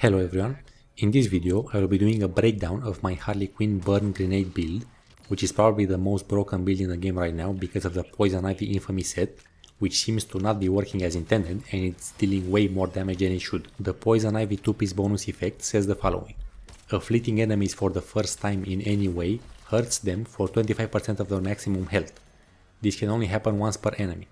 Hello everyone, in this video I will be doing a breakdown of my Harley Quinn Burn Grenade build, which is probably the most broken build in the game right now because of the Poison Ivy Infamy set, which seems to not be working as intended and it's dealing way more damage than it should. The Poison Ivy 2-piece bonus effect says the following: afflicting enemies for the first time in any way hurts them for 25% of their maximum health. This can only happen once per enemy.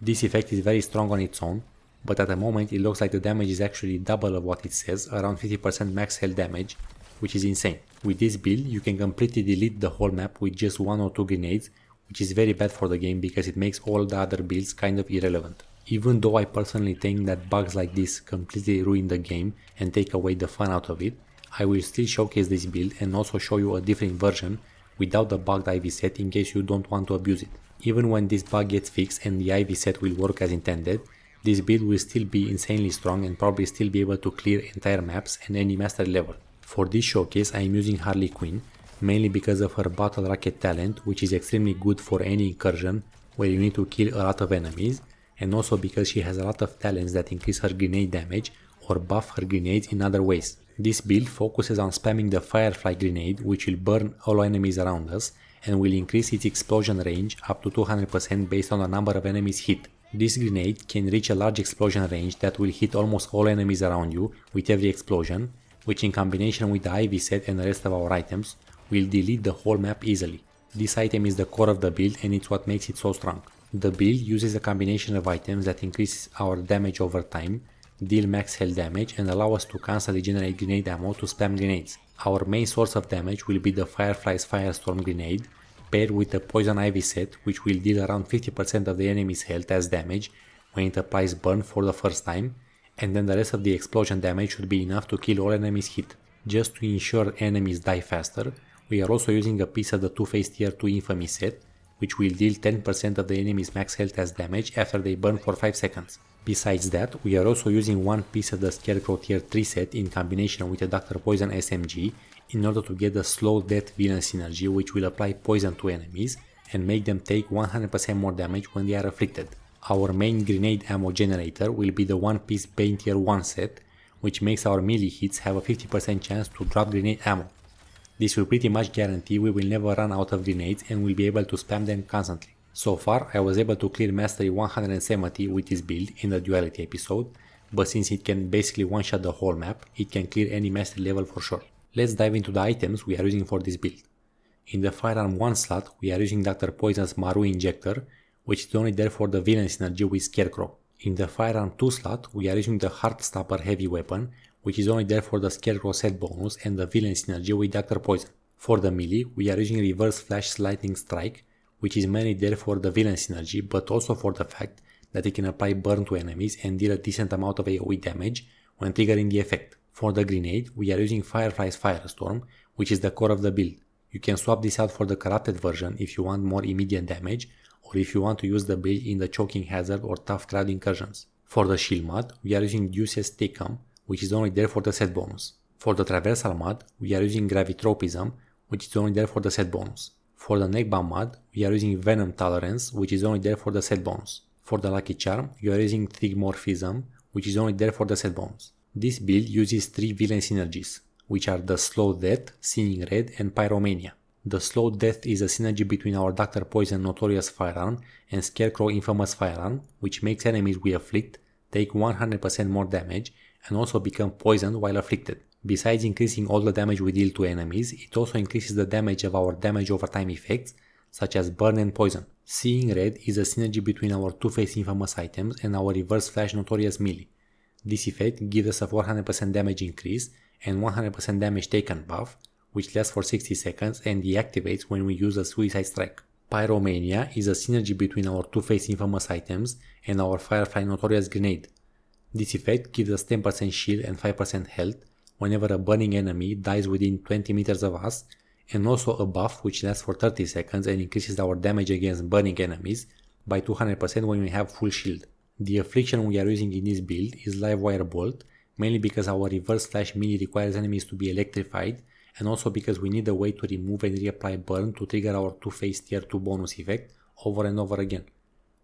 This effect is very strong on its own, but at the moment it looks like the damage is actually double of what it says, around 50% max health damage, which is insane. With this build you can completely delete the whole map with just 1 or 2 grenades, which is very bad for the game because it makes all the other builds kind of irrelevant. Even though I personally think that bugs like this completely ruin the game and take away the fun out of it, I will still showcase this build and also show you a different version without the bugged Ivy set in case you don't want to abuse it. Even when this bug gets fixed and the Ivy set will work as intended, this build will still be insanely strong and probably still be able to clear entire maps and any mastery level. For this showcase I am using Harley Quinn, mainly because of her Battle Rocket talent, which is extremely good for any incursion where you need to kill a lot of enemies, and also because she has a lot of talents that increase her grenade damage or buff her grenades in other ways. This build focuses on spamming the Firefly Grenade, which will burn all enemies around us and will increase its explosion range up to 200% based on the number of enemies hit. This grenade can reach a large explosion range that will hit almost all enemies around you with every explosion, which in combination with the Ivy set and the rest of our items will delete the whole map easily. This item is the core of the build and it's what makes it so strong. The build uses a combination of items that increase our damage over time, deal max health damage and allow us to constantly generate grenade ammo to spam grenades. Our main source of damage will be the Firefly's Firestorm Grenade, paired with the Poison Ivy set, which will deal around 50% of the enemy's health as damage when it applies burn for the first time, and then the rest of the explosion damage should be enough to kill all enemies hit. Just to ensure enemies die faster, we are also using a piece of the Two-Face Tier 2 Infamy set, which will deal 10% of the enemy's max health as damage after they burn for 5 seconds. Besides that, we are also using one piece of the Scarecrow Tier 3 set in combination with the Dr. Poison SMG in order to get the slow death villain synergy, which will apply poison to enemies and make them take 100% more damage when they are afflicted. Our main grenade ammo generator will be the one piece Bane Tier 1 set, which makes our melee hits have a 50% chance to drop grenade ammo. This will pretty much guarantee we will never run out of grenades and will be able to spam them constantly. So far I was able to clear Mastery 170 with this build in the Duality episode, but since it can basically one-shot the whole map, it can clear any Mastery level for sure. Let's dive into the items we are using for this build. In the Firearm 1 slot we are using Dr. Poison's Maru Injector, which is only there for the villain synergy with Scarecrow. In the Firearm 2 slot we are using the Heartstopper Heavy Weapon, which is only there for the Scarecrow set bonus and the villain synergy with Dr. Poison. For the melee we are using Reverse Flash Lightning Strike, which is mainly there for the villain synergy but also for the fact that it can apply burn to enemies and deal a decent amount of AoE damage when triggering the effect. For the grenade we are using Firefly's Firestorm, which is the core of the build. You can swap this out for the corrupted version if you want more immediate damage or if you want to use the build in the Choking Hazard or Tough Crowd incursions. For the shield mod we are using Deuce's Stickum, which is only there for the set bonus. For the Traversal mod we are using Gravitropism, which is only there for the set bonus. For the Neckbomb mod we are using Venom Tolerance, which is only there for the set bonus. For the Lucky Charm we are using Thigmorphism, which is only there for the set bonus. This build uses 3 villain synergies, which are the Slow Death, Seeing Red and Pyromania. The Slow Death is a synergy between our Dr. Poison Notorious Firearm and Scarecrow Infamous Firearm, which makes enemies we afflict take 100% more damage and also become poisoned while afflicted. Besides increasing all the damage we deal to enemies, it also increases the damage of our damage over time effects, such as burn and poison. Seeing Red is a synergy between our Two-Face Infamous items and our Reverse Flash Notorious melee. This effect gives us a 400% damage increase and 100% damage taken buff, which lasts for 60 seconds and deactivates when we use a Suicide Strike. Pyromania is a synergy between our Two-Face Infamous items and our Firefly Notorious Grenade. This effect gives us 10% shield and 5% health whenever a burning enemy dies within 20 meters of us, and also a buff which lasts for 30 seconds and increases our damage against burning enemies by 200% when we have full shield. The affliction we are using in this build is Livewire Bolt, mainly because our Reverse Flash melee requires enemies to be electrified, and also because we need a way to remove and reapply burn to trigger our Two-Face Tier 2 bonus effect over and over again.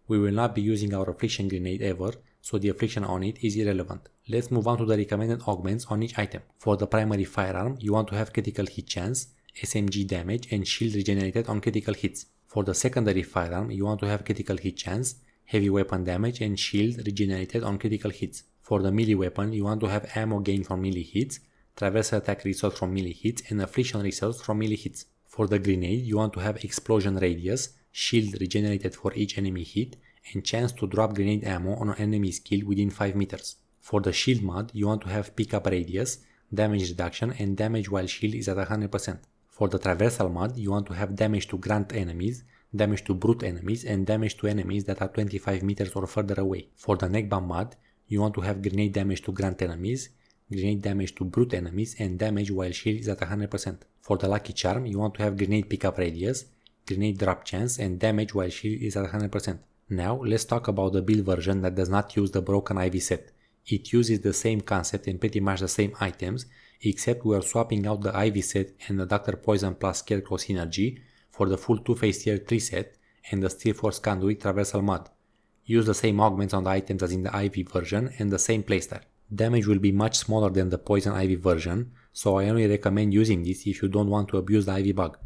We will not be using our Affliction Grenade ever, so the Affliction on it is irrelevant. Let's move on to the recommended augments on each item. For the primary firearm, you want to have critical hit chance, SMG damage and shield regenerated on critical hits. For the secondary firearm, you want to have critical hit chance, heavy weapon damage and shield regenerated on critical hits. For the melee weapon, you want to have ammo gain from melee hits, traversal attack results from melee hits and affliction results from melee hits. For the grenade, you want to have explosion radius, shield regenerated for each enemy hit, and chance to drop grenade ammo on an enemy's kill within 5 meters. For the shield mod, you want to have pickup radius, damage reduction and damage while shield is at 100%. For the traversal mod, you want to have damage to grunt enemies, damage to brute enemies and damage to enemies that are 25 meters or further away. For the neck bomb mod, you want to have grenade damage to grunt enemies, grenade damage to brute enemies and damage while shield is at 100%. For the lucky charm, you want to have grenade pickup radius, grenade drop chance and damage while shield is at 100%. Now let's talk about the build version that does not use the broken IV set. It uses the same concept and pretty much the same items, except we are swapping out the IV set and the Dr. Poison plus Scarecrow synergy for the full Two-Face tier 3 set and the Steel Force Conduit traversal mod. Use the same augments on the items as in the IV version and the same playstyle. Damage will be much smaller than the Poison IV version, so I only recommend using this if you don't want to abuse the IV bug.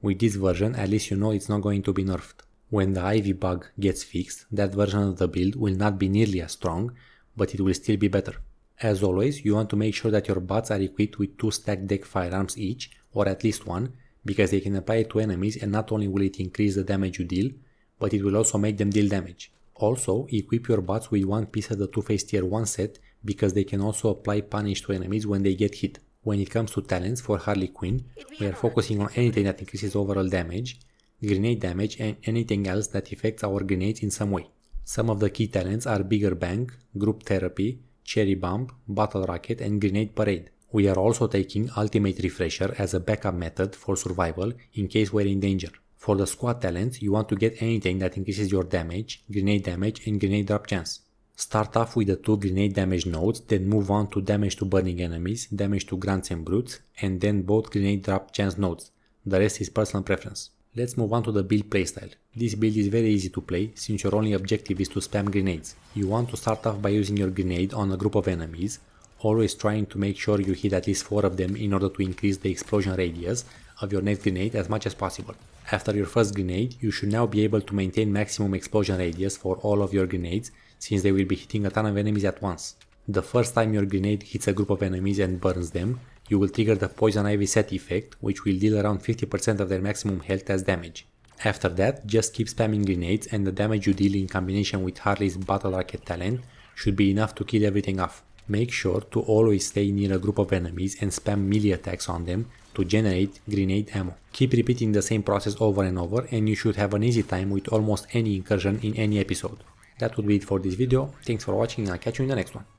With this version, at least you know it's not going to be nerfed. When the IV bug gets fixed, that version of the build will not be nearly as strong, but it will still be better. As always, you want to make sure that your bots are equipped with 2 stacked deck firearms each, or at least one, because they can apply it to enemies and not only will it increase the damage you deal, but it will also make them deal damage. Also, equip your bots with one piece of the Two-Face tier 1 set because they can also apply punish to enemies when they get hit. When it comes to talents for Harley Quinn, we are focusing on anything that increases overall damage, grenade damage and anything else that affects our grenades in some way. Some of the key talents are Bigger Bang, Group Therapy, Cherry Bomb, Bottle Rocket and Grenade Parade. We are also taking Ultimate Refresher as a backup method for survival in case we're in danger. For the squad talents, you want to get anything that increases your damage and grenade drop chance. Start off with the 2 grenade damage nodes, then move on to damage to burning enemies, damage to grunts and brutes, and then both grenade drop chance nodes. The rest is personal preference. Let's move on to the build playstyle. This build is very easy to play since your only objective is to spam grenades. You want to start off by using your grenade on a group of enemies, always trying to make sure you hit at least 4 of them in order to increase the explosion radius of your next grenade as much as possible. After your first grenade, you should now be able to maintain maximum explosion radius for all of your grenades since they will be hitting a ton of enemies at once. The first time your grenade hits a group of enemies and burns them, you will trigger the Poison Ivy set effect, which will deal around 50% of their maximum health as damage. After that, just keep spamming grenades and the damage you deal in combination with Harley's Bottle Rocket talent should be enough to kill everything off. Make sure to always stay near a group of enemies and spam melee attacks on them to generate grenade ammo. Keep repeating the same process over and over and you should have an easy time with almost any incursion in any episode. That would be it for this video. Thanks for watching and I'll catch you in the next one.